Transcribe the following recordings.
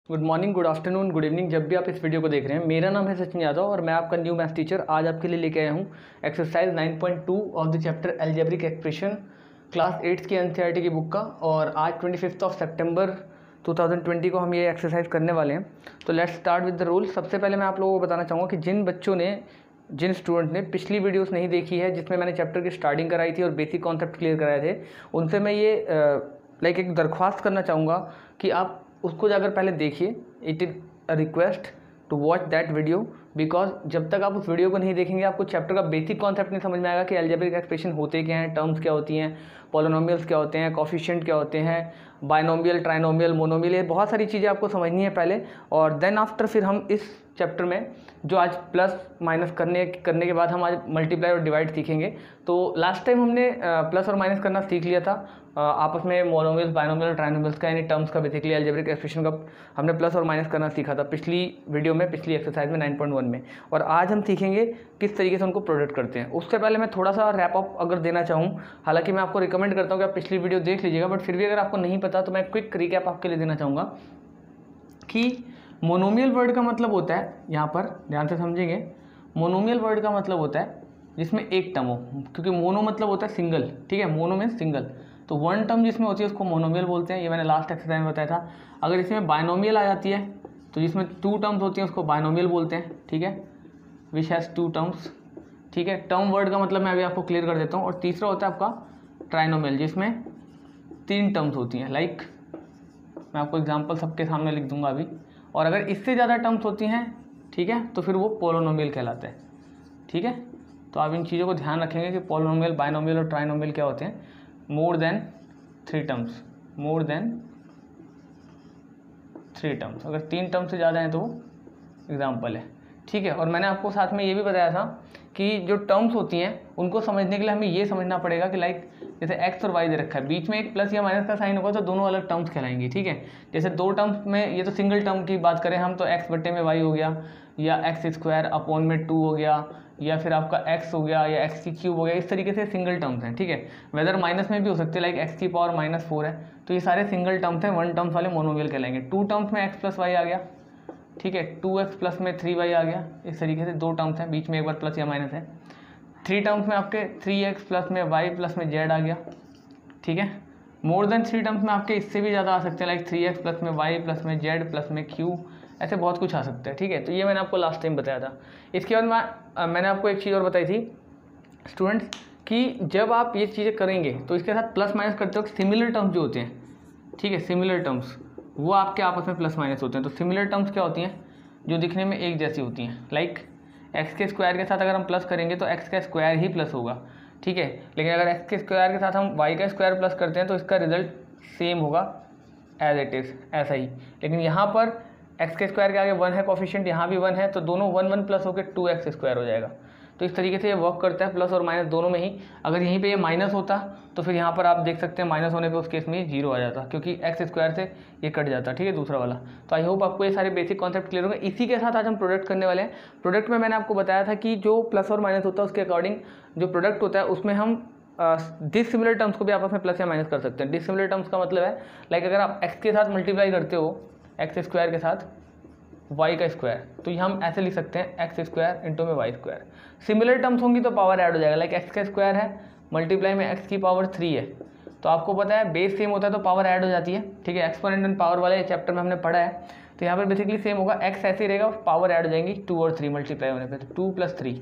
Good morning, good afternoon, good evening, जब भी आप इस वीडियो को देख रहे हैं। मेरा नाम है सचिन यादव और मैं आपका न्यू मैथ्स टीचर आज आपके लिए लेके आया हूँ exercise 9.2 of the chapter algebraic expression class 8 की एनसीईआरटी की बुक का। और आज 25 सितंबर 2020 को हम ये एक्सरसाइज करने वाले हैं। तो let's start with the rule. सबसे पहले मैं आप लोगों को बताना चाहूँगा कि जिन स्टूडेंट ने पिछली वीडियोस नहीं देखी है जिसमें मैंने चैप्टर की स्टार्टिंग कराई थी और बेसिक कॉन्सेप्ट क्लियर कराए थे, उनसे मैं ये एक दरख्वास्त करना चाहूँगा कि आप उसको जाकर पहले देखिए। It is a request to watch that video, because जब तक आप उस वीडियो को नहीं देखेंगे आपको चैप्टर का बेसिक कॉन्सेप्ट नहीं समझ में आएगा कि अलजेब्रिक एक्सप्रेशन होते क्या हैं, टर्म्स क्या होती हैं, पॉलिनोमियल्स क्या होते हैं, कोफिशिएंट क्या होते हैं, बायनोमियल, ट्राइनोमियल, मोनोमियल, ये बहुत सारी चीज़ें आपको समझनी है पहले। और देन आफ्टर फिर हम इस चैप्टर में जो आज प्लस माइनस करने के बाद हम आज मल्टीप्लाई और डिवाइड सीखेंगे। तो लास्ट टाइम हमने प्लस और माइनस करना सीख लिया था आपस में, मोनोमियल्स, बायनोमियल, ट्राइनोमियल्स का, यानी टर्म्स का, बेसिकली अलजेब्रिक एक्सप्रेशन का हमने प्लस और माइनस करना सीखा था पिछली वीडियो में, पिछली एक्सरसाइज में 9.1 में। और आज हम सीखेंगे किस तरीके से उनको प्रोडक्ट करते हैं। उससे पहले मैं थोड़ा सा रैप अप अगर देना चाहूँ, हालांकि मैं आपको रिकमेंड करता हूँ कि आप पिछली वीडियो देख लीजिएगा, बट फिर भी अगर आपको नहीं पता तो मैं क्विक रिकैप आपके लिए देना चाहूँगा कि मोनोमियल वर्ड का मतलब होता है, यहाँ पर ध्यान से समझेंगे, मोनोमियल वर्ड का मतलब होता है जिसमें एक टर्म हो, क्योंकि मोनो मतलब होता है सिंगल, ठीक है, मोनो मीन्स सिंगल, तो वन टर्म जिसमें होती है उसको मोनोमियल बोलते हैं। ये मैंने लास्ट एक्सरसाइज में बताया था। अगर इसमें बायनोमियल आ जाती है तो जिसमें टू टर्म्स होती हैं उसको बायनोमियल बोलते हैं, ठीक है, विच हैज़ टू टर्म्स, ठीक है। टर्म वर्ड का मतलब मैं अभी आपको क्लियर कर देता हूँ। और तीसरा होता है आपका ट्राइनोमियल, जिसमें तीन टर्म्स होती हैं। मैं आपको एग्जाम्पल सबके सामने लिख दूंगा अभी। और अगर इससे ज़्यादा टर्म्स होती हैं, ठीक है, तो फिर वो पोलिनोमियल कहलाते हैं, ठीक है। तो आप इन चीज़ों को ध्यान रखेंगे कि पोलिनोमियल, बायनोमियल और ट्राइनोमियल क्या होते हैं। More than three terms, more than three terms, अगर तीन टर्म्स से ज़्यादा हैं तो एग्जाम्पल है, ठीक है। और मैंने आपको साथ में ये भी बताया था कि जो टर्म्स होती हैं उनको समझने के लिए हमें ये समझना पड़ेगा कि जैसे एक्स और वाई दे रखा है, बीच में एक प्लस या माइनस का साइन होगा तो दोनों अलग टर्म्स कहलाएंगी, ठीक है। जैसे दो टर्म्स में, ये तो सिंगल टर्म की बात करें हम, तो एक्स बट्टे में वाई हो गया, या एक्स स्क्वायर अपॉन में 2 हो गया, या फिर आपका एक्स हो गया, या एक्स की क्यूब हो गया। इस तरीके से सिंगल टर्म्स हैं, ठीक है। वेदर माइनस में भी हो सकते हैं, लाइक एक्स की पावर -4 है, तो ये सारे सिंगल टर्म्स हैं, वन टर्म्स वाले मोनोमियल कहलाएंगे। टू टर्म्स में एक्स प्लस वाई आ गया, ठीक है, 2x प्लस में 3y आ गया। इस तरीके से दो टर्म्स हैं, बीच में एक बार प्लस या माइनस है। थ्री टर्म्स में आपके 3x प्लस में y प्लस में z आ गया, ठीक है। मोर देन थ्री टर्म्स में आपके इससे भी ज़्यादा आ सकते हैं, लाइक 3x प्लस में y प्लस में z प्लस में q, ऐसे बहुत कुछ आ सकता है, ठीक है। तो ये मैंने आपको लास्ट टाइम बताया था। इसके बाद मैंने आपको एक चीज़ और बताई थी स्टूडेंट्स, कि जब आप ये चीज़ें करेंगे तो इसके साथ प्लस माइनस करते वक्त सिमिलर टर्म्स जो होते हैं, ठीक है, सिमिलर टर्म्स वो आपके आपस में प्लस माइनस होते हैं। तो सिमिलर टर्म्स क्या होती हैं, जो दिखने में एक जैसी होती हैं। लाइक एक्स के स्क्वायर के साथ अगर हम प्लस करेंगे तो एक्स का स्क्वायर ही प्लस होगा, ठीक है। लेकिन अगर एक्स के स्क्वायर के साथ हम वाई का स्क्वायर प्लस करते हैं तो इसका रिजल्ट सेम होगा एज इट इज़, ऐसा ही। लेकिन यहाँ पर एक्स के स्क्वायर के आगे 1 है कोफिशिएंट, यहाँ भी 1 है, तो दोनों 1 1 प्लस होकर 2x स्क्वायर हो जाएगा। तो इस तरीके से ये वर्क करता है, प्लस और माइनस दोनों में ही। अगर यहीं पे ये माइनस होता तो फिर यहाँ पर आप देख सकते हैं माइनस होने पे उस केस में ये 0 आ जाता, क्योंकि एक्स स्क्वायर से ये कट जाता, ठीक है, दूसरा वाला। तो आई होप आपको ये सारे बेसिक कॉन्सेप्ट क्लियर होंगे। इसी के साथ आज हम प्रोडक्ट करने वाले हैं। प्रोडक्ट में मैंने आपको बताया था कि जो प्लस और माइनस होता है उसके अकॉर्डिंग जो प्रोडक्ट होता है उसमें हम डिसिमिलर टर्म्स को भी आपस में प्लस या माइनस कर सकते हैं। डिसिमिलर टर्म्स का मतलब है, लाइक अगर आप एक्स के साथ मल्टीप्लाई करते हो एक्स स्क्वायर के साथ वाई का स्क्वायर, तो ये हम ऐसे लिख सकते हैं एक्स स्क्वायर इंटू में वाई स्क्वायर। सिमिलर टर्म्स होंगी तो पावर ऐड हो जाएगा, लाइक एक्स का स्क्वायर है मल्टीप्लाई में एक्स की पावर 3 है, तो आपको पता है बेस सेम होता है तो पावर ऐड हो जाती है, ठीक है। एक्सपोनेंट एंड पावर वाले चैप्टर में हमने पढ़ा है। तो यहाँ पर बेसिकली सेम होगा, एक्स ऐसे ही रहेगा, पावर ऐड हो जाएंगी 2 और 3 मल्टीप्लाई होने पर, तो 2 + 3,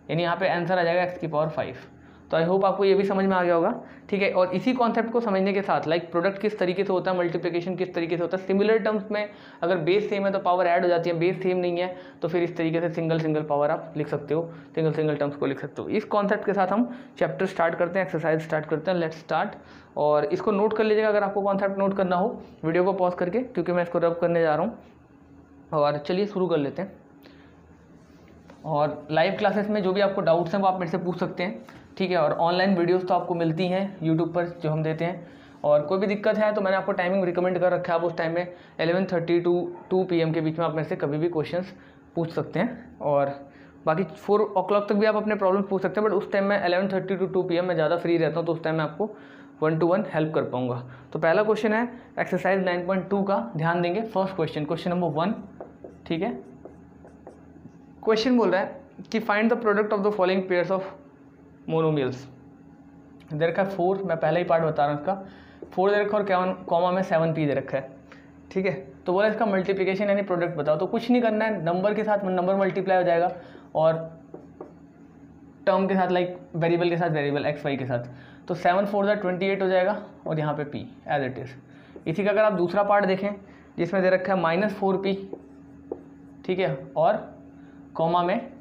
यानी यहाँ पे आंसर आ जाएगा एक्स की पावर 5। तो आई होप आपको ये भी समझ में आ गया होगा, ठीक है। और इसी कॉन्सेप्ट को समझने के साथ, लाइक प्रोडक्ट किस तरीके से होता है, मल्टीप्लिकेशन किस तरीके से होता है, सिमिलर टर्म्स में अगर बेस सेम है तो पावर ऐड हो जाती है, बेस सेम नहीं है तो फिर इस तरीके से सिंगल पावर आप लिख सकते हो, सिंगल टर्म्स को लिख सकते हो। इस कॉन्सेप्ट के साथ हम चैप्टर स्टार्ट करते हैं, एक्सरसाइज स्टार्ट करते हैं। Let's start. और इसको नोट कर लीजिएगा अगर आपको कॉन्सेप्ट नोट करना हो, वीडियो को पॉज करके, क्योंकि मैं इसको रब करने जा रहा हूँ। और चलिए शुरू कर लेते हैं। और लाइव क्लासेस में जो भी आपको डाउट्स हैं वो आप मेरे से पूछ सकते हैं, ठीक है। और ऑनलाइन वीडियोस तो आपको मिलती हैं यूट्यूब पर जो हम देते हैं। और कोई भी दिक्कत है तो मैंने आपको टाइमिंग रिकमेंड कर रखा है, आप उस टाइम में 11:30 to 2 PM के बीच में आप मेरे से कभी भी क्वेश्चंस पूछ सकते हैं। और बाकी 4 o'clock तक भी आप अपने प्रॉब्लम पूछ सकते हैं, बट उस टाइम में 11:30 to 2 PM मैं ज़्यादा फ्री रहता हूँ, तो उस टाइम मैं आपको 1 to 1 हेल्प कर पाऊंगा। तो पहला क्वेश्चन है एक्सरसाइज 9.2 का, ध्यान देंगे। फर्स्ट क्वेश्चन, क्वेश्चन नंबर 1, ठीक है। क्वेश्चन बोल रहा है कि find the product of the following pairs of monomials. दे रखा है 4, मैं पहले ही पार्ट बता रहा हूँ इसका। 4 दे रखा और कॉमा में 7p दे रखा है, ठीक है। तो बोला इसका मल्टीप्लिकेशन यानी प्रोडक्ट बताओ। तो कुछ नहीं करना है, नंबर के साथ नंबर मल्टीप्लाई हो जाएगा और टर्म के साथ लाइक वेरिएबल के साथ वेरिएबल एक्स वाई के साथ। तो 7 4 28 हो जाएगा और यहाँ पे p एज इट इज़। इसी का अगर आप दूसरा पार्ट देखें जिसमें दे रखा है -4p, ठीक है, और कॉमा में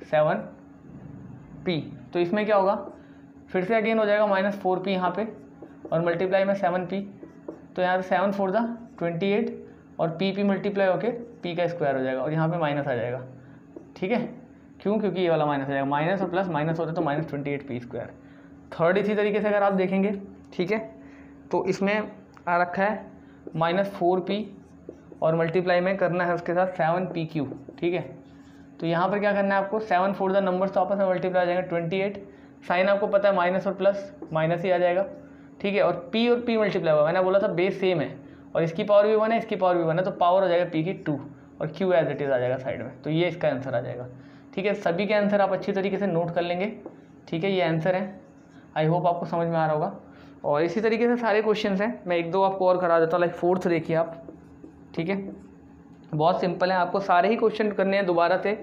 7p, तो इसमें क्या होगा, फिर से अगेन हो जाएगा -4p यहाँ पे और मल्टीप्लाई में 7p। तो यहाँ पे 7 4 28 और p मल्टीप्लाई होके p का स्क्वायर हो जाएगा और यहाँ पे माइनस आ जाएगा, ठीक है। क्यों? क्योंकि ये वाला माइनस आ जाएगा, माइनस और प्लस माइनस होता है तो -28p स्क्वायर। थर्ड इसी तरीके से अगर आप देखेंगे, ठीक है, तो इसमें आ रखा है -4p और मल्टीप्लाई में करना है उसके साथ 7p3, ठीक है। तो यहाँ पर क्या करना है आपको, 7 4 नंबर्स तो आपस में मल्टीप्लाई आ जाएगा 28, साइन आपको पता है माइनस और प्लस माइनस ही आ जाएगा, ठीक है। और p मल्टीप्लाई हुआ, मैंने बोला था बेस सेम है और इसकी पावर भी 1 है, इसकी पावर भी 1 है, तो पावर हो जाएगा p की 2 और q एज इट इज़ आ जाएगा साइड में। तो ये इसका आंसर आ जाएगा, ठीक है। सभी के आंसर आप अच्छी तरीके से नोट कर लेंगे, ठीक है। ये आंसर है, आई होप आपको समझ में आ रहा होगा। और इसी तरीके से सारे क्वेश्चंस हैं, मैं 1 2 आपको और करा देता हूँ। लाइक 4th देखिए आप, ठीक है, बहुत सिंपल है, आपको सारे ही क्वेश्चन करने हैं दोबारा से,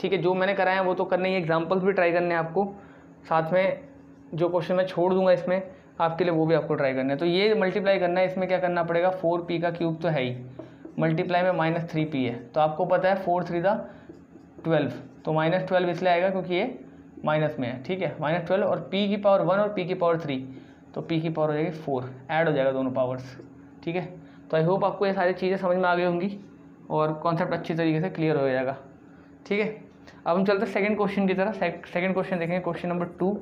ठीक है। जो मैंने कराए हैं वो तो करने ही, एग्जाम्पल्स भी ट्राई करने हैं आपको, साथ में जो क्वेश्चन मैं छोड़ दूंगा इसमें आपके लिए वो भी आपको ट्राई करना है। तो ये मल्टीप्लाई करना है, इसमें क्या करना पड़ेगा, 4p का क्यूब तो है ही, मल्टीप्लाई में -3p है, तो आपको पता है 4 3 12, तो -12 इसलिए आएगा क्योंकि ये माइनस में है, ठीक है। -12 और p की पावर 1 और p की पावर 3, तो p की पावर हो जाएगी 4, ऐड हो जाएगा दोनों पावर्स, ठीक है। तो आई होप आपको ये सारी चीज़ें समझ में आ गई होंगी और कॉन्सेप्ट अच्छी तरीके से क्लियर हो जाएगा, ठीक है। अब हम चलते हैं सेकंड क्वेश्चन की तरफ। सेकंड क्वेश्चन देखेंगे, क्वेश्चन नंबर 2,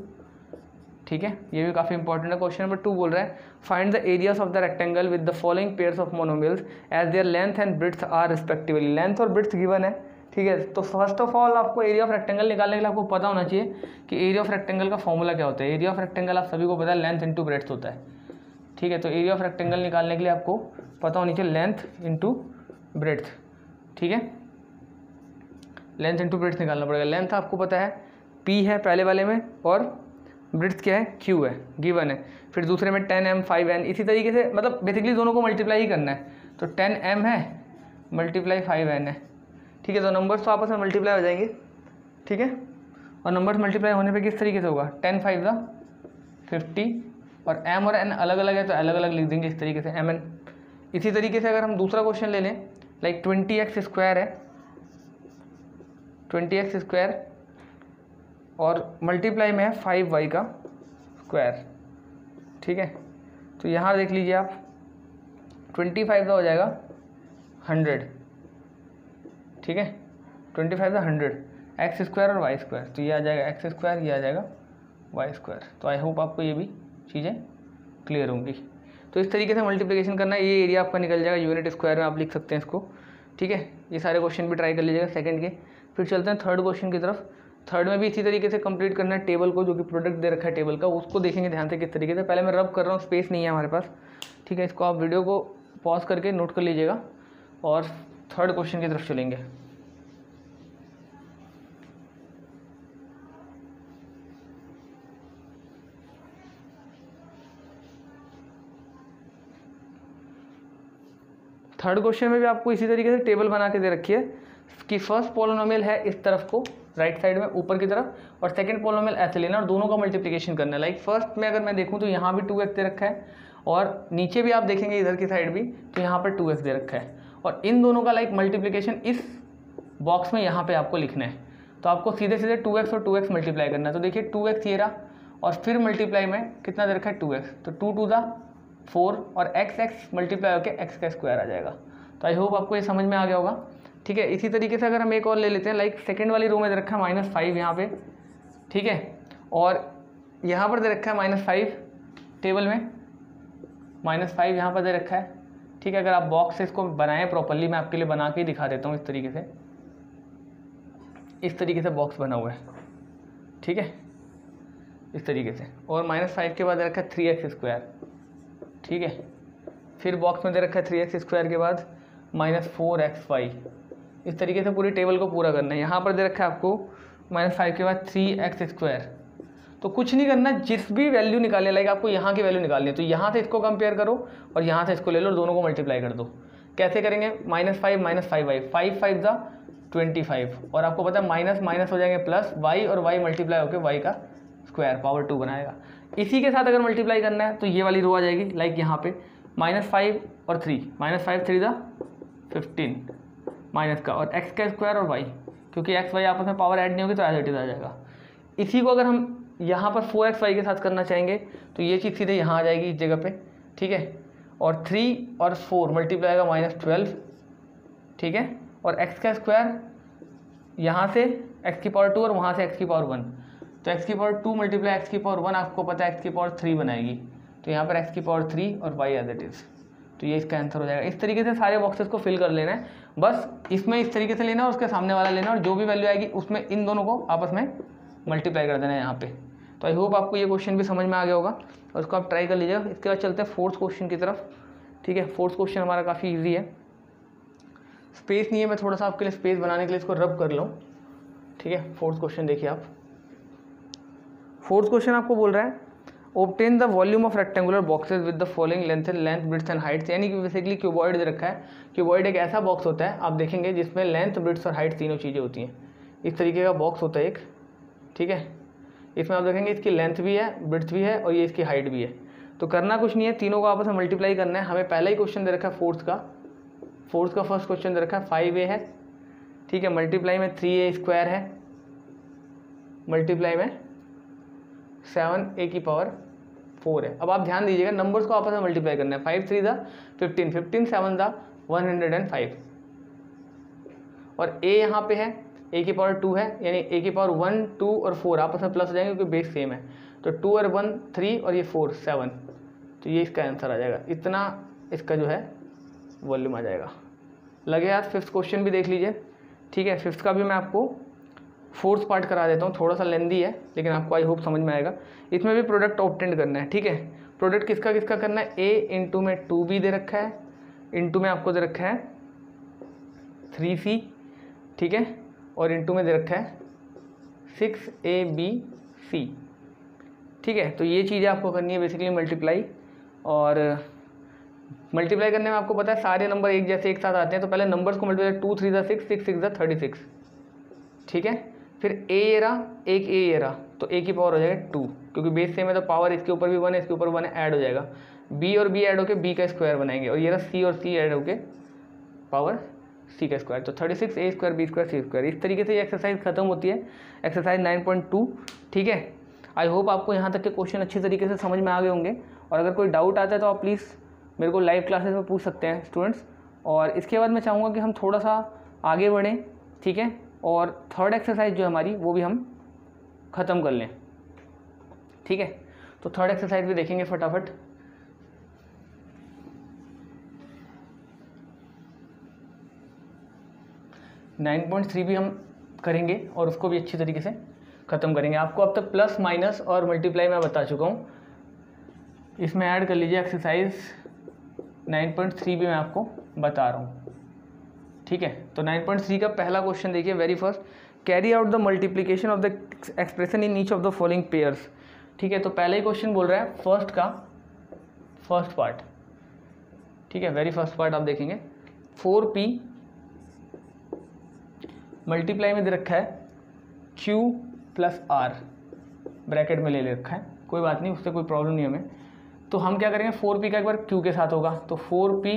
ठीक है, ये भी काफ़ी इंपॉर्टेंट है। क्वेश्चन नंबर 2 बोल रहा है find the areas of the rectangle with the following pairs of monomials as their length and breadth are respectively. Length और ब्रिड्थ गिवन है, ठीक है। तो फर्स्ट ऑफ ऑल आपको एरिया ऑफ रेक्टेंगल निकालने के लिए आपको पता होना चाहिए कि एरिया ऑफ रेक्टेंगल का फॉर्मूला क्या होता है। एरिया ऑफ रेक्टेंगल आप सभी को पता है लेंथ इंटू ब्रेड्थ होता है, ठीक है। तो एरिया ऑफ रेक्टेंगल निकालने के लिए आपको पता होनी चाहिए लेंथ इंटू ब्रेड्थ, ठीक है। लेंथ इंटू ब्रेड्थ निकालना पड़ेगा। लेंथ आपको पता है p है पहले वाले में और ब्रेड्थ क्या है, q है, गिवन है। फिर दूसरे में 10m 5n, इसी तरीके से मतलब बेसिकली दोनों को मल्टीप्लाई ही करना है। तो 10m है मल्टीप्लाई 5n है, ठीक है। तो नंबर्स तो आपस में मल्टीप्लाई हो जाएंगे, ठीक है। और नंबर्स मल्टीप्लाई होने पे किस तरीके से होगा, 10 5 50 और m और n अलग अलग है तो अलग अलग लिख देंगे इस तरीके से mn। इसी तरीके से अगर हम दूसरा क्वेश्चन ले लें, लाइक 20x स्क्वायर है, 20x स्क्वायर और मल्टीप्लाई में है 5y का स्क्वायर, ठीक है। तो यहाँ देख लीजिए आप 25 का हो जाएगा 100, ठीक है। 25 का 100, एक्स स्क्वायर और वाई स्क्वायर, तो ये आ जाएगा एक्स स्क्वायर, ये आ जाएगा वाई स्क्वायर। तो आई होप आपको ये भी चीज़ें क्लियर होंगी। तो इस तरीके से मल्टीप्लिकेशन करना है, ये एरिया आपका निकल जाएगा यूनिट स्क्वायर में, आप लिख सकते हैं इसको, ठीक है। ये सारे क्वेश्चन भी ट्राई कर लीजिएगा सेकंड के। फिर चलते हैं थर्ड क्वेश्चन की तरफ। थर्ड में भी इसी तरीके से कंप्लीट करना है टेबल को, जो कि प्रोडक्ट दे रखा है टेबल का, उसको देखेंगे ध्यान से किस तरीके से। पहले मैं रब कर रहा हूँ, स्पेस नहीं है हमारे पास, ठीक है। इसको आप वीडियो को पॉज करके नोट कर लीजिएगा और थर्ड क्वेश्चन की तरफ चलेंगे। थर्ड क्वेश्चन में भी आपको इसी तरीके से टेबल बना के दे रखी है कि फर्स्ट पॉलिनोमियल है इस तरफ को राइट साइड में ऊपर की तरफ और सेकंड पॉलिनोमियल ऐसे लेना और दोनों का मल्टीप्लिकेशन करना है। लाइक फर्स्ट में अगर मैं देखूं तो यहाँ भी 2x दे रखा है और नीचे भी आप देखेंगे इधर की साइड भी तो यहाँ पर 2x दे रखा है और इन दोनों का लाइक मल्टीप्लिकेशन इस बॉक्स में यहाँ पे आपको लिखना है। तो आपको सीधे सीधे 2x और 2x मल्टीप्लाई करना है। तो देखिए 2x ये रहा और फिर मल्टीप्लाई में कितना दे रखा है 2x, तो 2 2 4 और x मल्टीप्लाई होकर x का स्क्वायर आ जाएगा। तो आई होप आपको ये समझ में आ गया होगा, ठीक है। इसी तरीके से अगर हम एक और ले लेते हैं, लाइक सेकंड वाली रो में दे रखा है -5 यहाँ पे, ठीक है, और यहाँ पर दे रखा है -5 टेबल में, -5 यहाँ पर दे रखा है, ठीक है। अगर आप बॉक्स से इसको बनाएं प्रॉपरली, मैं आपके लिए बना के ही दिखा देता हूँ। इस तरीके से बॉक्स बना हुआ है, ठीक है। इस तरीके से, और -5 के बाद दे रखा है 3x², ठीक है। फिर बॉक्स में दे रखा है 3x² के बाद -4xy। इस तरीके से पूरी टेबल को पूरा करना है। यहाँ पर दे रखा है आपको -5 के बाद 3x²। तो कुछ नहीं करना, जिस भी वैल्यू निकालने, लाइक आपको यहाँ की वैल्यू निकालनी है तो यहाँ से इसको कंपेयर करो और यहाँ से इसको ले लो, दोनों को मल्टीप्लाई कर दो। कैसे करेंगे? -5 -5y, 5 5 ज़ा 25, और आपको पता है माइनस माइनस हो जाएंगे प्लस, y और y मल्टीप्लाई होकर y का स्क्वायर पावर 2 बनाएगा। इसी के साथ अगर मल्टीप्लाई करना है तो ये वाली रो आ जाएगी, लाइक यहाँ पे -5 और 3, -5 3 ज़ा 15 माइनस का, और x का स्क्वायर और y, क्योंकि x y आपस में पावर ऐड नहीं होगी तो एज इट इज आ जाएगा। इसी को अगर हम यहाँ पर 4xy के साथ करना चाहेंगे तो ये चीज़ सीधे यहाँ आ जाएगी इस जगह पे, ठीक है। और 3 और 4 मल्टीप्लाई का -12, ठीक है। और x का स्क्वायर यहाँ से x की पावर 2 और वहाँ से x की पावर 1, तो x की पावर 2 मल्टीप्लाई x की पावर 1 आपको पता है x की पावर 3 बनाएगी, तो यहाँ पर x की पावर 3 और y एज इट इज़, तो ये इसका आंसर हो जाएगा। इस तरीके से सारे बॉक्सेस को फिल कर लेना है, बस इसमें इस तरीके से लेना है और उसके सामने वाला लेना, और जो भी वैल्यू आएगी उसमें इन दोनों को आपस में मल्टीप्लाई कर देना है यहाँ पे। तो आई होप आपको ये क्वेश्चन भी समझ में आ गया होगा और उसको आप ट्राई कर लीजिएगा। इसके बाद चलते हैं फोर्थ क्वेश्चन की तरफ, ठीक है। फोर्थ क्वेश्चन हमारा काफ़ी ईजी है, स्पेस नहीं है, मैं थोड़ा सा आपके लिए स्पेस बनाने के लिए इसको रब कर लूँ, ठीक है। फोर्थ क्वेश्चन देखिए आप, फोर्थ क्वेश्चन आपको बोल रहा है obtain the volume of rectangular boxes with the following length breadth and heights, यानी कि बेसिकली क्यूबॉइड दे रखा है। क्यूबॉइड एक ऐसा बॉक्स होता है, आप देखेंगे जिसमें लेंथ ब्रिड्थ और हाइट तीनों चीज़ें होती हैं। इस तरीके का बॉक्स होता है एक, ठीक है। इसमें आप देखेंगे इसकी लेंथ भी है, ब्रिड्थ भी है और ये इसकी हाइट भी है। तो करना कुछ नहीं है, तीनों को आपस में मल्टीप्लाई करना है। हमें पहला ही क्वेश्चन दे रखा है फोर्थ का फर्स्ट क्वेश्चन दे रखा है 5a है, ठीक है। मल्टीप्लाई में 3a² है, मल्टीप्लाई में 7a की पावर 4 है। अब आप ध्यान दीजिएगा, नंबर्स को आपस में मल्टीप्लाई करना है। 5 3 ज़ा 15, 15 7 ज़ा 105, और a यहाँ पे है, a की पावर 2 है, यानी a की पावर 1 2 और 4 आपस में प्लस हो जाएंगे क्योंकि बेस सेम है। तो 2 और 1 3 और ये 4 7, तो ये इसका आंसर आ जाएगा। इतना इसका जो है वॉल्यूम आ जाएगा। लगे यार, फिफ्थ क्वेश्चन भी देख लीजिए, ठीक है। फिफ्थ का भी मैं आपको फोर्थ पार्ट करा देता हूँ, थोड़ा सा लेंदी है लेकिन आपको आई होप समझ में आएगा। इसमें भी प्रोडक्ट ऑब्टेन करना है, ठीक है। प्रोडक्ट किसका किसका करना है? a इंटू में 2b दे रखा है, इंटू में आपको दे रखा है 3c, ठीक है, और इंटू में दे रखा है 6abc, ठीक है। तो ये चीज़ें आपको करनी है बेसिकली मल्टीप्लाई, और मल्टीप्लाई करने में आपको पता है सारे नंबर एक जैसे एक साथ आते हैं, तो पहले नंबर्स को मल्टीप्लाई 2 3 ज़ा 6 6 6 ज़ा 36, ठीक है। फिर a ये रहा, एक a ये रहा, तो a की पावर हो जाएगा 2, क्योंकि बेस सेम है तो पावर इसके ऊपर भी 1 है, इसके ऊपर 1 है, ऐड हो जाएगा। b और b ऐड होके b का स्क्वायर बनाएंगे, और ये रहा c और c ऐड होके पावर c का स्क्वायर, तो 36 a square b square c square. इस तरीके से ये एक्सरसाइज खत्म होती है, एक्सरसाइज 9.2, ठीक है। आई होप आपको यहाँ तक के क्वेश्चन अच्छी तरीके से समझ में आ गए होंगे, और अगर कोई डाउट आता है तो आप प्लीज़ मेरे को लाइव क्लासेस में पूछ सकते हैं स्टूडेंट्स। और इसके बाद मैं चाहूँगा कि हम थोड़ा सा आगे बढ़ें, ठीक है, और थर्ड एक्सरसाइज जो है हमारी वो भी हम ख़त्म कर लें, ठीक है। तो थर्ड एक्सरसाइज भी देखेंगे फटाफट। नाइन 9.3 भी हम करेंगे और उसको भी अच्छी तरीके से ख़त्म करेंगे। आपको अब तक प्लस माइनस और मल्टीप्लाई मैं बता चुका हूँ, इसमें ऐड कर लीजिए एक्सरसाइज 9.3 भी मैं आपको बता रहा हूँ, ठीक है। तो 9.3 का पहला क्वेश्चन देखिए, very first, carry out the multiplication of the expression in each of the following pairs, ठीक है। तो पहला ही क्वेश्चन बोल रहा है फर्स्ट का फर्स्ट पार्ट, ठीक है, वेरी फर्स्ट पार्ट आप देखेंगे 4p मल्टीप्लाई में दे रखा है q प्लस r, ब्रैकेट में ले रखा है, कोई बात नहीं, उससे कोई प्रॉब्लम नहीं हमें। तो हम क्या करेंगे, 4p का एक बार q के साथ होगा तो 4p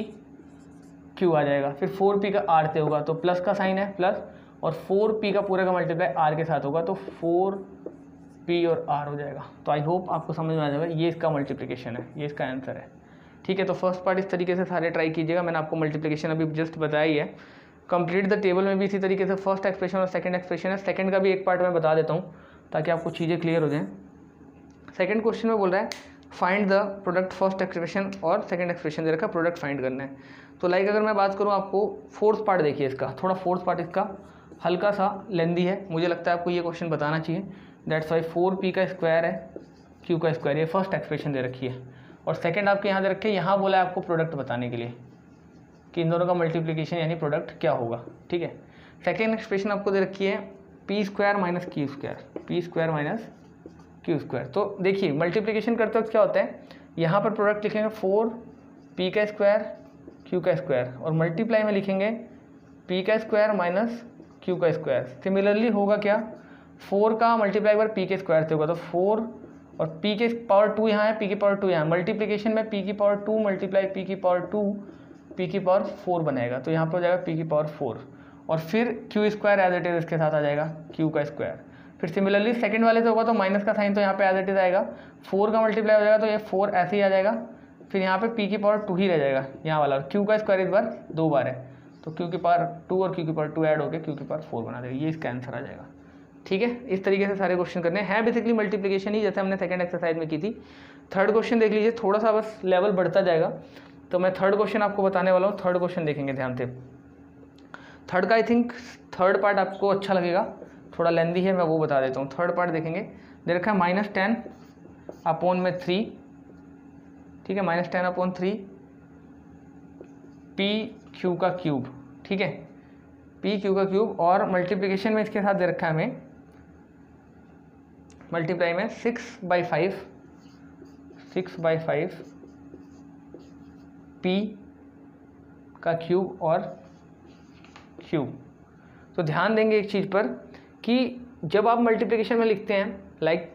q आ जाएगा, फिर 4p का r से होगा तो प्लस का साइन है प्लस, और 4p का पूरा का मल्टीप्लाई r के साथ होगा तो 4p और r हो जाएगा। तो आई होप आपको समझ में आ जाएगा, ये इसका मल्टीप्लिकेशन है, ये इसका आंसर है, ठीक है। तो फर्स्ट पार्ट इस तरीके से सारे ट्राई कीजिएगा, मैंने आपको मल्टीप्लिकेशन अभी जस्ट बताया ही है। कंप्लीट द टेबल में भी इसी तरीके से फर्स्ट एक्सप्रेशन और सेकंड एक्सप्रेशन है, सेकंड का भी एक पार्ट मैं बता देता हूँ ताकि आपको चीज़ें क्लियर हो जाएं। सेकंड क्वेश्चन में बोल रहा है find the product first expression और सेकंड एक्सप्रेशन दे रखा है, प्रोडक्ट फाइंड करना है। तो लाइक अगर मैं बात करूँ, आपको फोर्थ पार्ट देखिए इसका, थोड़ा फोर्थ पार्ट इसका हल्का सा लेंदी है, मुझे लगता है आपको ये क्वेश्चन बताना चाहिए, दैट्स वाई 4p का स्क्वायर है क्यू का स्क्वायर, ये फर्स्ट एक्सप्रेशन दे रखी है। और सेकंड आपके यहाँ दे रखे, यहाँ बोला है आपको प्रोडक्ट बताने के लिए कि इन दोनों का मल्टीप्लिकेशन यानी प्रोडक्ट क्या होगा। ठीक है, सेकेंड एक्सप्रेशन आपको दे रखी है P square minus Q square, P square minus Q square. तो देखिए मल्टीप्लिकेशन करते वक्त क्या होता है, यहाँ पर प्रोडक्ट लिखेंगे 4 पी का स्क्वायर क्यू का स्क्वायर, और मल्टीप्लाई में लिखेंगे पी का स्क्वायर माइनस क्यू का स्क्वायर। सिमिलरली होगा क्या, 4 का मल्टीप्लाई एक बार पी के स्क्वायर से होगा, तो 4 और पी के पावर 2 यहाँ है, पी की पावर 2 यहाँ, मल्टीप्लिकेशन में पी की पावर 2 मल्टीप्लाई पी की पावर 2 पी की पावर 4 बनेगा, तो यहाँ पर हो जाएगा पी की पावर 4, और फिर Q square as it is इसके साथ आ जाएगा क्यू का स्क्वायर। फिर सिमिलरली सेकंड वाले से होगा तो माइनस का साइन तो यहाँ पे एज इट इज आएगा, 4 का मल्टीप्लाई हो जाएगा तो ये 4 ऐसे ही आ जाएगा, फिर यहाँ पे p की पावर 2 ही रह जाएगा यहाँ वाला, और q का स्क्वायर इस बार 2 बार है, तो q की पावर 2 और q की पावर 2 ऐड होकर q की पावर 4 बना देगा, ये इसका आंसर आ जाएगा। ठीक है, इस तरीके से सारे क्वेश्चन करने हैं बेसिकली मल्टीप्लिकेशन ही, जैसे हमने सेकंड एक्सरसाइज में की थी। थर्ड क्वेश्चन देख लीजिए, थोड़ा सा बस लेवल बढ़ता जाएगा, तो मैं थर्ड क्वेश्चन आपको बताने वाला हूँ। थर्ड क्वेश्चन देखेंगे ध्यान से। थर्ड का आई थिंक थर्ड पार्ट आपको अच्छा लगेगा, थोड़ा लेंदी है, मैं वो बता देता हूँ। थर्ड पार्ट देखेंगे, दे रखा है -10 अपॉन में 3, ठीक है, -10 अपॉन 3 पी क्यू का क्यूब, ठीक है, पी क्यू का क्यूब, और मल्टीप्लिकेशन में इसके साथ दे रखा है हमें मल्टीप्लाई में 6/5 पी का क्यूब और क्यूब। तो ध्यान देंगे एक चीज़ पर कि जब आप मल्टीप्लिकेशन में लिखते हैं, लाइक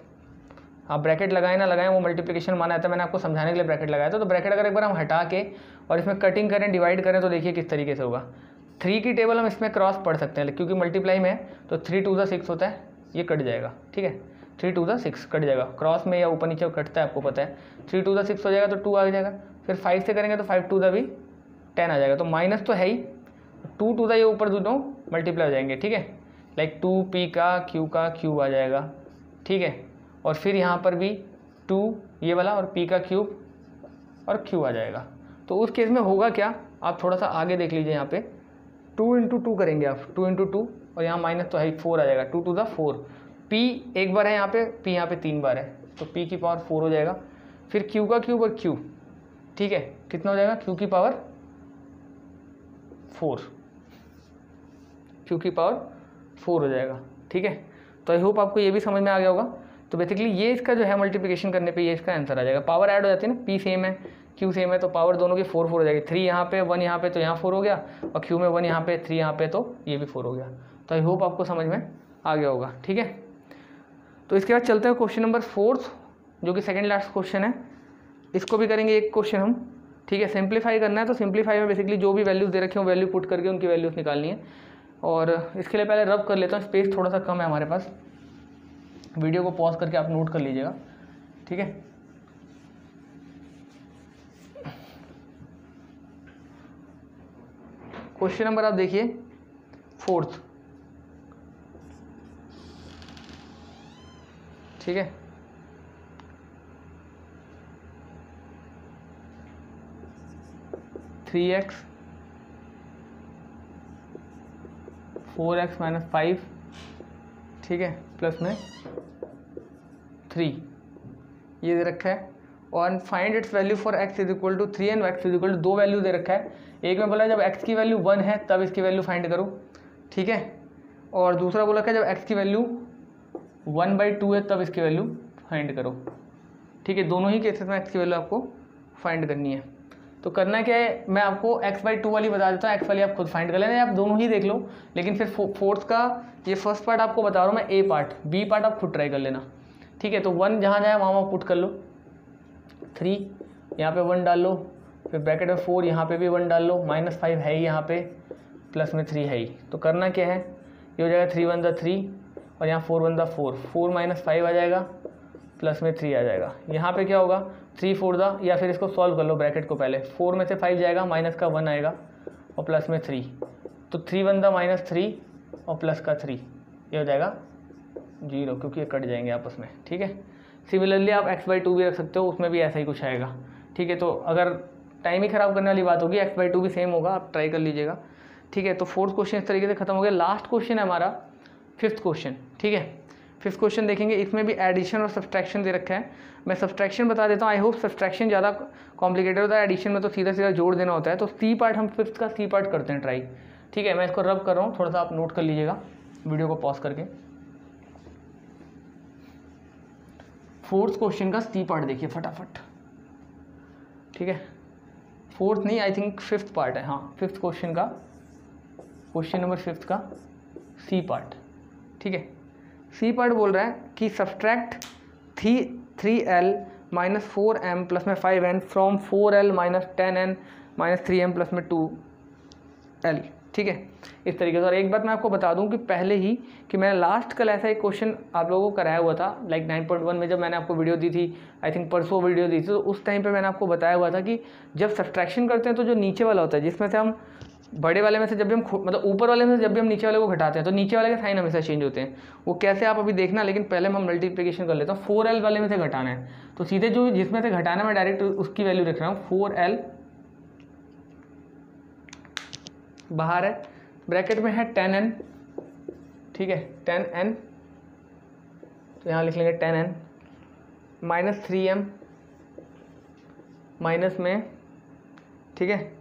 आप ब्रैकेट लगाएं ना लगाएं, वो मल्टीप्लिकेशन माना जाता है, मैंने आपको समझाने के लिए ब्रैकेट लगाया था। तो ब्रैकेट अगर एक बार हम हटा के और इसमें कटिंग करें, डिवाइड करें, तो देखिए किस तरीके से होगा। 3 की टेबल हम इसमें क्रॉस पढ़ सकते हैं, क्योंकि मल्टीप्लाई में है तो 3 2 6 होता है, ये कट जाएगा, ठीक है, 3 2 6 कट जाएगा, क्रॉस में या ऊपर नीचे कटता है आपको पता है। 3 2 6 हो जाएगा तो 2 आ जाएगा, फिर 5 से करेंगे तो 5 2 भी 10 आ जाएगा, तो माइनस तो है ही, 2 2 ये ऊपर दोनों मल्टीप्लाई हो जाएंगे, ठीक है, लाइक 2 पी का क्यूब आ जाएगा, ठीक है, और फिर यहाँ पर भी 2 ये वाला और p का क्यूब और q आ जाएगा। तो उस केस में होगा क्या, आप थोड़ा सा आगे देख लीजिए, यहाँ पे 2 × 2 करेंगे आप, 2 × 2, और यहाँ माइनस तो है 4 आ जाएगा, 2 2 4, p एक बार है यहाँ पे, p यहाँ पे 3 बार है, तो p की पावर 4 हो जाएगा, फिर q का क्यूब और q, ठीक है, कितना हो जाएगा, q की पावर 4, q की पावर 4 हो जाएगा, ठीक है। तो आई होप आपको ये भी समझ में आ गया होगा। तो बेसिकली ये इसका जो है मल्टीप्लिकेशन करने पे ये इसका आंसर आ जाएगा। पावर ऐड हो जाती है ना, p सेम है q सेम है, तो पावर दोनों की 4 4 हो जाएगी, 3 यहाँ पे 1 यहाँ पे, तो यहाँ 4 हो गया, और q में 1 यहाँ पे 3 यहाँ पे, तो ये भी 4 हो गया। तो आई होप आपको समझ में आ गया होगा, ठीक है। तो इसके बाद चलते हैं क्वेश्चन नंबर 4, जो कि सेकेंड लास्ट क्वेश्चन है। इसको भी करेंगे एक क्वेश्चन हम, ठीक है, सिंप्लीफाई करना है। तो सिंप्लीफाई में बेसिकली जो भी वैल्यूज़ दे रखे हो वैल्यू पुट करके उनकी वैल्यूज़ निकालनी है। और इसके लिए पहले रब कर लेता हूँ, स्पेस थोड़ा सा कम है हमारे पास, वीडियो को पॉज करके आप नोट कर लीजिएगा, ठीक है। क्वेश्चन नंबर आप देखिए 4th, ठीक है, थ्री एक्स 4x - 5, ठीक है, प्लस में 3 ये दे रखा है, और find its value for x = 3 and x = 2 value दे रखा है। एक में बोला जब x की वैल्यू 1 है तब इसकी वैल्यू फाइंड करो, ठीक है, और दूसरा बोला है जब x की वैल्यू 1/2 है तब इसकी वैल्यू फाइंड करो, ठीक है। दोनों ही केसेस में x की वैल्यू आपको फाइंड करनी है। तो करना क्या है, मैं आपको x/2 वाली बता देता हूँ, x वाली आप खुद फाइंड कर लेना, आप दोनों ही देख लो, लेकिन फिर 4th का ये फर्स्ट पार्ट आपको बता रहा हूँ मैं, a पार्ट, b पार्ट आप खुद ट्राई कर लेना, ठीक है। तो 1 जहाँ जाए वहाँ पुट कर लो, 3 यहाँ पे 1 डाल लो, फिर ब्रैकेट में 4 यहाँ पे भी 1 डाल लो, -5 है ही यहाँ पे, प्लस में 3 है ही। तो करना क्या है, ये हो जाएगा 3 1 3, और यहाँ 4 1 4, 4 - 5 आ जाएगा, प्लस में 3 आ जाएगा। यहाँ पे क्या होगा, 3 4 या फिर इसको सॉल्व कर लो ब्रैकेट को पहले, 4 में से 5 जाएगा, माइनस का 1 आएगा, और प्लस में 3, तो 3 1 -3 और प्लस का 3, ये हो जाएगा 0, क्योंकि ये कट जाएंगे आपस में, ठीक है। सिमिलरली आप x/2 भी रख सकते हो, उसमें भी ऐसा ही कुछ आएगा, ठीक है। तो अगर टाइम ही ख़राब करने वाली बात होगी, x/2 भी सेम होगा, आप ट्राई कर लीजिएगा, ठीक है। तो 4th क्वेश्चन इस तरीके से खत्म हो गया। लास्ट क्वेश्चन है हमारा 5th क्वेश्चन, ठीक है। 5th क्वेश्चन देखेंगे, इसमें भी एडिशन और सब्सट्रैक्शन दे रखा है। मैं सब्सट्रैक्शन बता देता हूँ, आई होप सब्सट्रैक्शन ज़्यादा कॉम्प्लिकेटेड होता है, एडिशन में तो सीधा सीधा जोड़ देना होता है। तो सी पार्ट हम 5th का सी पार्ट करते हैं ट्राई, ठीक है। मैं इसको रब कर रहा हूँ, थोड़ा सा आप नोट कर लीजिएगा वीडियो को पॉज करके। 4th क्वेश्चन का सी पार्ट देखिए फटाफट, ठीक है। 4th नहीं, आई थिंक 5th पार्ट है, हाँ 5th क्वेश्चन का, क्वेश्चन नंबर 5th का सी पार्ट, ठीक है। सी पार्ट बोल रहा है कि subtract 3l minus 4m plus में 5n from 4l minus 10n minus 3m plus में 2l, ठीक है, इस तरीके से। और एक बात मैं आपको बता दूं कि पहले ही कि मैंने लास्ट कल ऐसा एक क्वेश्चन आप लोगों को कराया हुआ था, लाइक 9.1 में जब मैंने आपको वीडियो दी थी, आई थिंक परसों वीडियो दी थी, तो उस टाइम पे मैंने आपको बताया हुआ था कि जब सब्सट्रैक्शन करते हैं तो जो नीचे वाला होता है, जिसमें से हम बड़े वाले में से जब भी हम मतलब ऊपर वाले में से जब भी हम नीचे वाले को घटाते हैं तो नीचे वाले के साइन हमेशा चेंज होते हैं। वो कैसे आप अभी देखना, लेकिन पहले हम मल्टीप्लिकेशन कर लेता हूँ। 4l वाले में से घटाना है तो सीधे जो जिसमें से घटाना मैं डायरेक्ट उसकी वैल्यू रख रहा हूँ। 4l बाहर है, ब्रैकेट में है 10n, ठीक है, 10n, तो यहाँ लिख लेंगे 10n माइनस 3m माइनस में, ठीक है,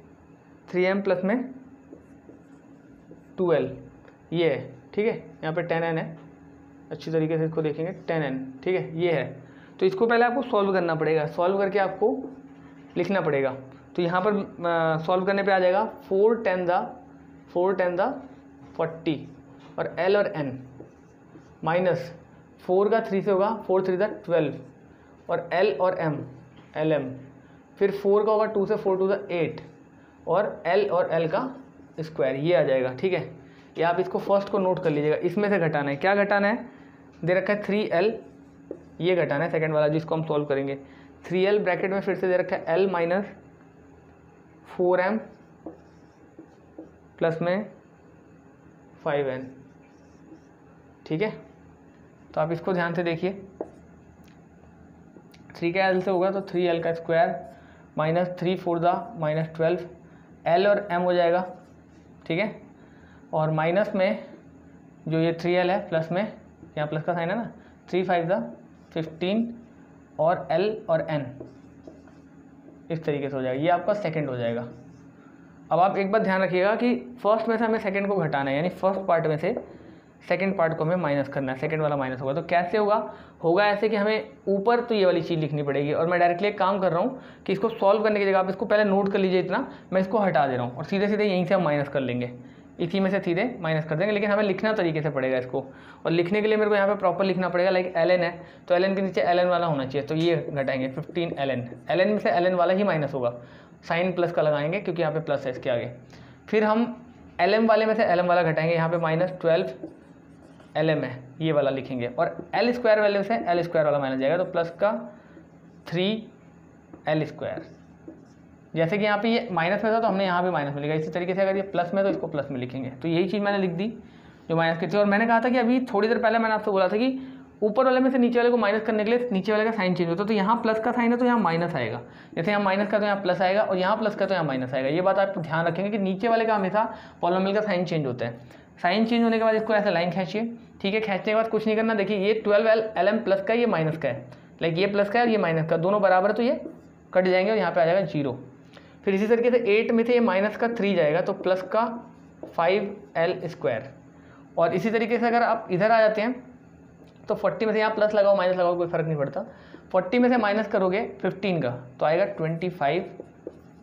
3m प्लस में 2l, ये है, ठीक है। यहाँ पे 10n है, अच्छी तरीके से इसको देखेंगे 10n, ठीक है, ये है। तो इसको पहले आपको सॉल्व करना पड़ेगा, सॉल्व करके आपको लिखना पड़ेगा। तो यहाँ पर सॉल्व करने पे आ जाएगा 4 10 40 और l और n माइनस 4 का 3 से होगा 4 3 12 और l और m lm, फिर 4 का होगा 2 से 4 2 8 और l और l का स्क्वायर, ये आ जाएगा, ठीक है। ये आप इसको फर्स्ट को नोट कर लीजिएगा। इसमें से घटाना है, क्या घटाना है, दे रखा है 3l, ये घटाना है सेकंड वाला जिसको हम सॉल्व करेंगे। 3l ब्रैकेट में फिर से दे रखा है l माइनस 4m प्लस में 5n, ठीक है। तो आप इसको ध्यान से देखिए, 3 का l से होगा तो 3l का स्क्वायर माइनस 3 4 माइनस 12, l और m हो जाएगा, ठीक है। और माइनस में जो ये 3l है प्लस में, यहाँ प्लस का साइन है ना, 3 5 15 और l और n इस तरीके से हो जाएगा। ये आपका सेकंड हो जाएगा। अब आप एक बात ध्यान रखिएगा कि फर्स्ट में से हमें सेकंड को घटाना है, यानी फर्स्ट पार्ट में से सेकंड पार्ट को हमें माइनस करना है, सेकंड वाला माइनस होगा। तो कैसे होगा ऐसे कि हमें ऊपर तो ये वाली चीज़ लिखनी पड़ेगी, और मैं डायरेक्टली एक काम कर रहा हूँ कि इसको सॉल्व करने की जगह आप इसको पहले नोट कर लीजिए इतना, मैं इसको हटा दे रहा हूँ और सीधे सीधे यहीं से हम माइनस कर लेंगे, इसी में से सीधे माइनस कर देंगे। लेकिन हमें लिखना तरीके से पड़ेगा इसको, और लिखने के लिए मेरे को यहाँ पे प्रॉपर लिखना पड़ेगा। लाइक ln है तो ln के नीचे ln वाला होना चाहिए, तो ये घटाएंगे 15 ln में से ln वाला ही माइनस होगा, साइन प्लस का लगाएंगे क्योंकि यहाँ पे प्लस है इसके आगे। फिर हम lm वाले में से lm वाला घटाएंगे, यहाँ पे माइनस 12 lm है, ये वाला लिखेंगे, और l स्क्वायर वाले से l स्क्वायर वाला माइनस जाएगा, तो प्लस का 3l स्क्वायर। जैसे कि यहाँ पे ये माइनस में था तो हमने यहाँ पे माइनस में लिखा, इसी तरीके से अगर ये प्लस में तो इसको प्लस में लिखेंगे। तो यही चीज़ मैंने लिख दी जो माइनस की थी। और मैंने कहा था कि अभी थोड़ी देर पहले मैंने आपसे बोला था कि ऊपर वाले में से नीचे वाले को माइनस करने के लिए नीचे वाले का साइन चेंज होता है। तो यहाँ प्लस का साइन है तो यहाँ माइनस आएगा, जैसे यहाँ माइनस का तो यहाँ प्लस आएगा, और यहाँ प्लस का तो यहाँ माइनस आएगा। ये बात आप ध्यान रखेंगे कि नीचे वाले का हमेशा पॉलिनोमियल का साइन चेंज होता है। साइन चेंज होने के बाद इसको ऐसे लाइन खींचिए, ठीक है। खींचने के बाद कुछ नहीं करना, देखिए ये 12 lm प्लस का, ये माइनस का है, लाइक ये प्लस का है और ये माइनस का, दोनों बराबर है तो ये कट जाएंगे और यहाँ पे आ जाएगा 0। फिर इसी तरीके से 8 में से ये माइनस का 3 जाएगा तो प्लस का 5l स्क्वायर। और इसी तरीके से अगर आप इधर आ जाते हैं तो 40 में से यहाँ प्लस लगाओ माइनस लगाओ कोई फ़र्क नहीं पड़ता, 40 में से माइनस करोगे 15 का तो आएगा 25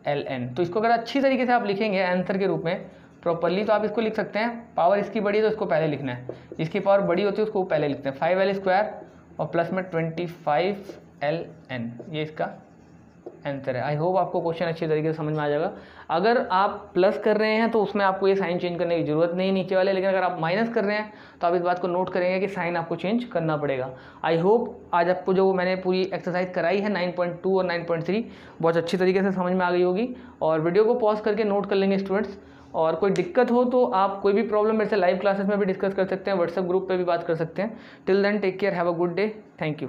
ln। तो इसको अगर अच्छी तरीके से आप लिखेंगे आंसर के रूप में प्रॉपरली तो आप इसको लिख सकते हैं, पावर इसकी बड़ी है तो इसको पहले लिखना है, जिसकी पावर बड़ी होती है उसको पहले लिखते हैं, 5l स्क्वायर और प्लस में 25 ln, ये इसका आंसर है। आई होप आपको क्वेश्चन अच्छी तरीके से समझ में आ जाएगा। अगर आप प्लस कर रहे हैं तो उसमें आपको ये साइन चेंज करने की ज़रूरत नहीं नीचे वाले, लेकिन अगर आप माइनस कर रहे हैं तो आप इस बात को नोट करेंगे कि साइन आपको चेंज करना पड़ेगा। आई होप आज आपको जो मैंने पूरी एक्सरसाइज कराई है 9.2 और 9.3 बहुत अच्छी तरीके से समझ में आ गई होगी, और वीडियो को पॉज करके नोट कर लेंगे स्टूडेंट्स। और कोई दिक्कत हो तो आप कोई भी प्रॉब्लम मेरे से लाइव क्लासेस में भी डिस्कस कर सकते हैं, व्हाट्सएप ग्रुप पे भी बात कर सकते हैं। Till then take care, have a good day, thank you.